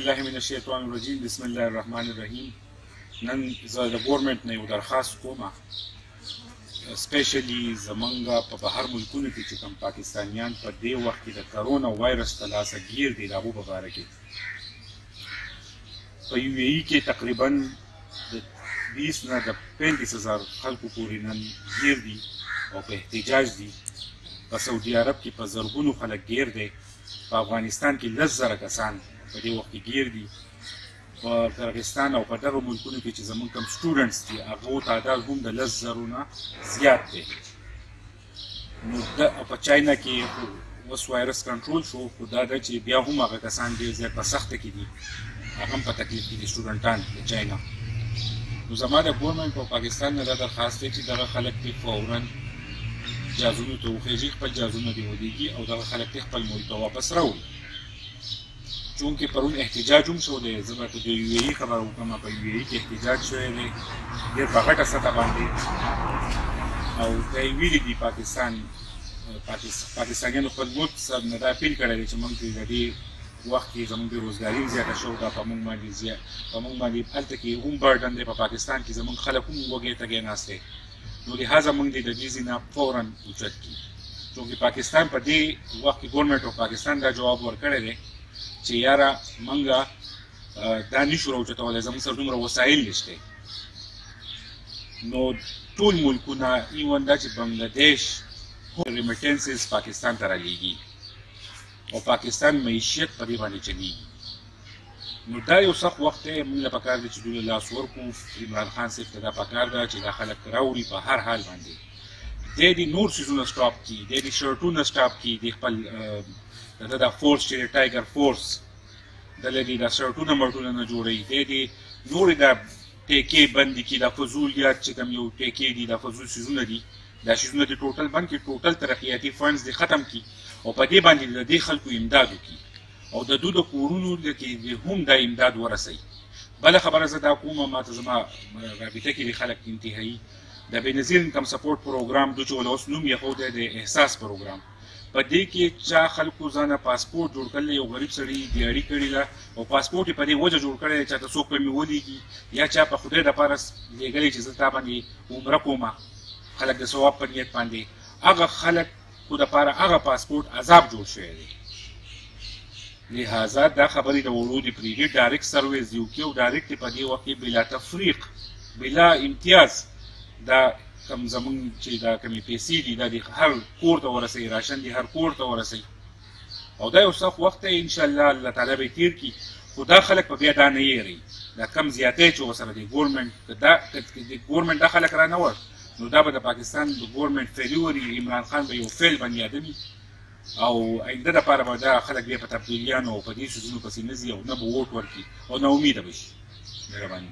بالله من الشیطان الرجیم. بسم الله الرحمن الرحیم. نن زه د ګورنمنټ نه یو درخواست کوم، سپیشلی زمونږ په بهر ملکونو کې چې کوم پاکستانیان په دې وخت کې د کرونا وایرس ته لاسه ګیر دي، د هغو په باره کې په یو ای کې تقریبا د 20 نه د 35,000 خلکو پورې نن ګیر دي او په احتجاج دي. په سعودي عرب کې په زرګونو خلک ګیر دي، په افغانستان کې 10,000 کسان په دې وخت کې ګیر دي، په قرغیزستان او په دغه ملکونو کې چې زمونږ کوم سټوډنټس دي هغو تعداد هم د 10,000 نه زیات دی. نو په چاینا کې اوس وایرس کنټرول شو، خو دا ده چې بیا هم هغه کسان ډېر زیات په سخته کې دي، هغه هم په تکلیف کې دي سټوډنټان د چاینا. نو زما د ګورنمنټ په پاکستان نه دا درخواست دی چې دغه خلک دې فوراً جازونو ته وخېږي، خپل جازونه دې ودیږي او دغه خلک دې خپل ملک ته واپس راوړي. چونکې پرون احتجاج هم شو دی، زه به د یو ای خبره وکړم. په یو ای کې احتجاج شوی دی ډېر په غټه سطح باندې، او دا یې ویلي دي پاکستانیانو خپل ملک صاحب نه دا اپیل کړی دی چې موږ ته د دې وخت کې زموږ بېروزګاري زیاته شوې ده، په موږ باندې هلته کې هم برډن دی، په پاکستان کې زموږ خلک هم وږی تږی ناست دی. نو لهذا موږ دې د دې ځای نه فوراً اوچت کړي، چونکې پاکستان په دې وخت کې ګورنمنټ آف پاکستان دا جواب ورکړی دی چې یاره موږ دا نشو راوچتولی، زموږ سره دومره وسایل نشته. نو ټول ملکونه ایون دا چې بنګلادیش ریمیټنسز پاکستان ته رالیږي او پاکستان معیشت په دې باندې چلیږي. نو دا یو سخت وخت دی، موږ له پکار دی چې دوی له لاس ورکړو. عمران خان صاحب ته دا پکار ده چې دا خلک راوړي په هر حال باندې، دی دې نور څیزونه سټاپ کړي، دی دې شرټونه سټاپ کړي، د خپل دا فورس چې ټایګر فورس دله دې دا شرټونه مرټونه نه جوړوي، دی دې نورې دا ټیکې بندې کړي، دا فضولیات چې کوم یو ټیکې دي، دا فضول څیزونه دي، دا څیزونه دې ټوټل بند کړي، ټوټل ترقیاتي فنډز دې ختم کړي او په دې باندې د دې خلکو امداد وکړي او د دوی د کورونو کې هم دا امداد ورسوي. بله خبره زه دا کومه، ماته زما رابطه کې دي خلک انتهایي د بېنظیر انکم سپورټ پروګرام دوی چې اوس نوم یې ایښودی د احساس پروګرام، په دې کې چا خلکو ځانه پاسپورټ جوړ کړلی، یو غریب سړي دیاري کړې ده او پاسپورټ یې په دې وجه جوړ کړی دی چاته څوک به مې ولیږي یا چا په خدای دپاره لېږلی چې زه تا باندې عمره کومه، خلک د ثواب په نیت باندې، هغه خلکو دپاره هغه پاسپورټ عذاب جوړ شوی دی. لہذا دا خبرې د وړو دې پرېږدي، ډایرکټ سروس دې وکړي او ډایرکټ یې په دې وخت کې بلا تفریق بلا امتیاز دا کم زمونږ چې دا کمې پیسې دي دا دې هر کور ته ورسوي، راشن دې هر کور ته ورسوي. او دا یو سخت وخت دی، انشاءالله الله تعالی به یې تېر کړي، خو دا خلک په بیا دا نه هېروي، دا کم زیاتی چې ورسره دی ګورنمنټ دا خلک را نه وړ، نو دا به د پاکستان د ګورنمنټ فیلور وي، عمران خان به یو فیل باندې یادوي او آینده دپاره به دا خلک بیا په تبدیلیانو او په دې څیزونو پسې نه ځي او نه به ووټ ورکړي او نا امیده به شي. مهرباني.